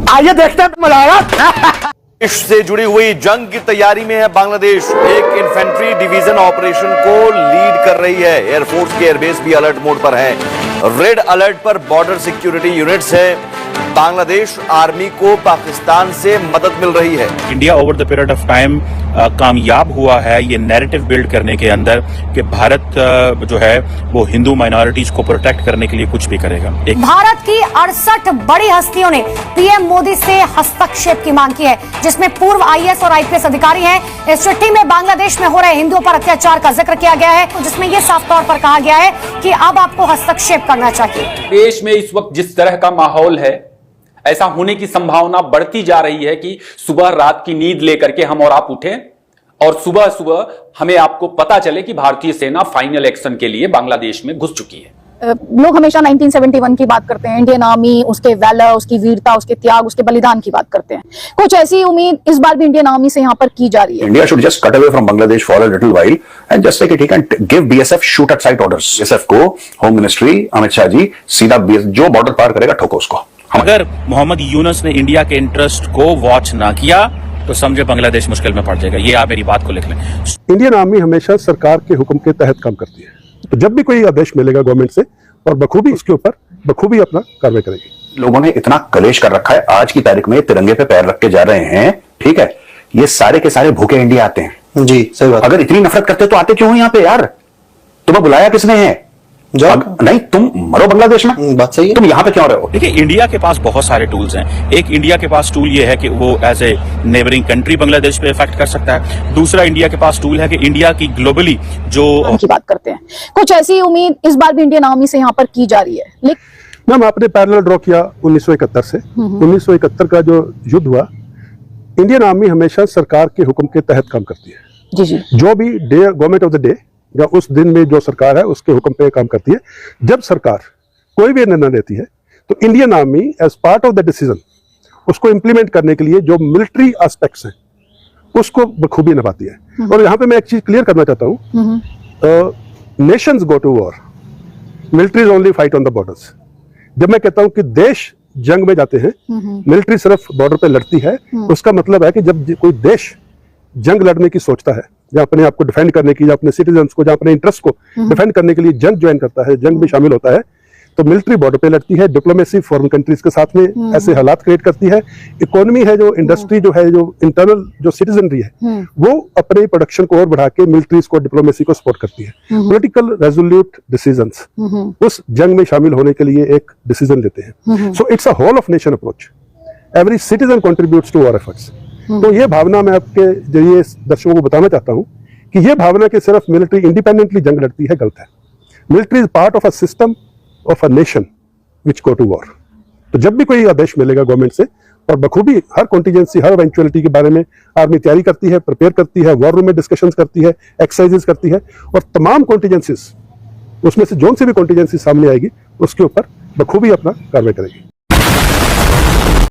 आइए देखते हैं मजा आएगा। देश से जुड़ी हुई जंग की तैयारी में है बांग्लादेश। एक इन्फेंट्री डिवीजन ऑपरेशन को लीड कर रही है। एयरफोर्स के एयरबेस भी अलर्ट मोड पर है। रेड अलर्ट पर बॉर्डर सिक्योरिटी यूनिट्स है। बांग्लादेश आर्मी को पाकिस्तान से मदद मिल रही है। India over the period of time कामयाब हुआ है ये नैरेटिव बिल्ड करने के अंदर कि भारत जो है वो हिंदू माइनॉरिटीज को प्रोटेक्ट करने के लिए कुछ भी करेगा। भारत की 68 बड़ी हस्तियों ने पीएम मोदी से हस्तक्षेप की मांग की है, जिसमें पूर्व आईएएस और आईपीएस अधिकारी हैं। इस चिट्ठी में बांग्लादेश में हो रहे हिंदुओं पर अत्याचार का जिक्र किया गया है, जिसमें यह साफ तौर पर कहा गया है कि अब आपको हस्तक्षेप करना चाहिए। देश में इस वक्त जिस तरह का माहौल है, ऐसा होने की संभावना बढ़ती जा रही है कि सुबह रात की नींद लेकर के हम और आप उठें और सुबह सुबह हमें आपको पता चले कि भारतीय सेना फाइनल एक्शन के लिए बांग्लादेश में घुस चुकी है। लोग हमेशा 1971 की बात करते हैं, इंडियन आर्मी, उसके वैलर, उसकी वीरता, उसके त्याग, उसके बलिदान की बात करते हैं। कुछ ऐसी उम्मीद इस बार भी इंडियन आर्मी से यहाँ पर की जा रही है। India should just cut away from Bangladesh for a little while and just take it. He can give BSF shoot at sight orders. BSF को होम मिनिस्ट्री अमित शाह जी सीधा जो बॉर्डर पार करेगा ठोको उसको। अगर मोहम्मद यूनुस ने इंडिया के इंटरेस्ट को वॉच ना किया तो समझे बांग्लादेश मुश्किल में पड़ जाएगा। ये आप मेरी बात को लिख लें। इंडियन आर्मी हमेशा सरकार के हुक्म के तहत काम करती है, तो जब भी कोई आदेश मिलेगा गवर्नमेंट से और बखूबी उसके ऊपर बखूबी अपना कार्रवाई करेगी। लोगों ने इतना कलेश कर रखा है, आज की तारीख में तिरंगे पे पैर रख के जा रहे हैं। ठीक है, ये सारे के सारे भूखे इंडिया आते हैं। जी सही बात। अगर इतनी नफरत करते तो आते क्यों यहाँ पे यार? तुम्हें बुलाया किसने है? नहीं, तुम मरो बांग्लादेश में। बात सही है। तुम यहाँ पे क्यों रहे हो? देखिए, इंडिया के पास बहुत सारे टूल्स हैं। एक इंडिया के पास टूल ये है कि वो as a neighbouring country Bangladesh पे इफेक्ट कर सकता है। दूसरा इंडिया के पास टूल है कि इंडिया की ग्लोबली जो की बात करते हैं। कुछ ऐसी उम्मीद इस बार भी इंडियन आर्मी से यहाँ पर की जा रही है। लेकिन मैम आपने पैरेलल ड्रॉ किया 1971 से। 1971 का जो युद्ध हुआ, इंडियन आर्मी हमेशा सरकार के हुक्म के तहत काम करती है। जी जो भी day government of the day या उस दिन में जो सरकार है उसके हुक्म पे काम करती है। जब सरकार कोई भी निर्णय लेती है तो Indian army as part of the decision उसको इंप्लीमेंट करने के लिए जो मिलिट्री एस्पेक्ट्स हैं उसको बखूबी निभाती है। और यहाँ पे मैं एक चीज क्लियर करना चाहता हूँ, nations go to war, militaries only fight on the borders. जब मैं कहता हूँ कि देश जंग में जाते हैं, मिलिट्री सिर्फ बॉर्डर पे लड़ती है, उसका मतलब है कि जब कोई देश जंग लड़ने की सोचता है, या अपने आप को डिफेंड करने की, या अपने सिटीजन्स को, या अपने इंटरेस्ट को डिफेंड करने के लिए जंग ज्वाइन करता है, जंग में शामिल होता है, तो मिलिट्री बॉर्डर पे लड़ती है। डिप्लोमेसी फॉरेन कंट्रीज के साथ में ऐसे हालात क्रिएट करती है। इकोनॉमी है, जो इंडस्ट्री जो है, जो इंटरनल जो सिटीजनरी है, वो अपने प्रोडक्शन को और बढ़ा के मिलिट्रीज को, डिप्लोमेसी को सपोर्ट करती है। पॉलिटिकल रेजोल्यूट डिसीजंस उस जंग में शामिल होने के लिए एक डिसीजन लेते हैं। So it's a whole of nation approach. Every citizen contributes to our efforts. तो ये भावना मैं आपके जरिए दर्शकों को बताना चाहता हूं कि ये भावना कि सिर्फ मिलिट्री इंडिपेंडेंटली जंग लड़ती है, गलत है। Military is part of a system of a nation which go to war. तो जब भी कोई आदेश मिलेगा गवर्नमेंट से, और बखूबी हर कॉन्टीजेंसी, हर इवेंचुअलिटी के बारे में आर्मी तैयारी करती है, प्रिपेयर करती है, वॉर रूम में डिस्कशंस करती है, एक्सरसाइजेस करती है, और तमाम कॉन्टीजेंसीज उसमें से जो सी भी कॉन्टीजेंसी सामने आएगी उसके ऊपर बखूबी अपना कार्रवाई करेगी।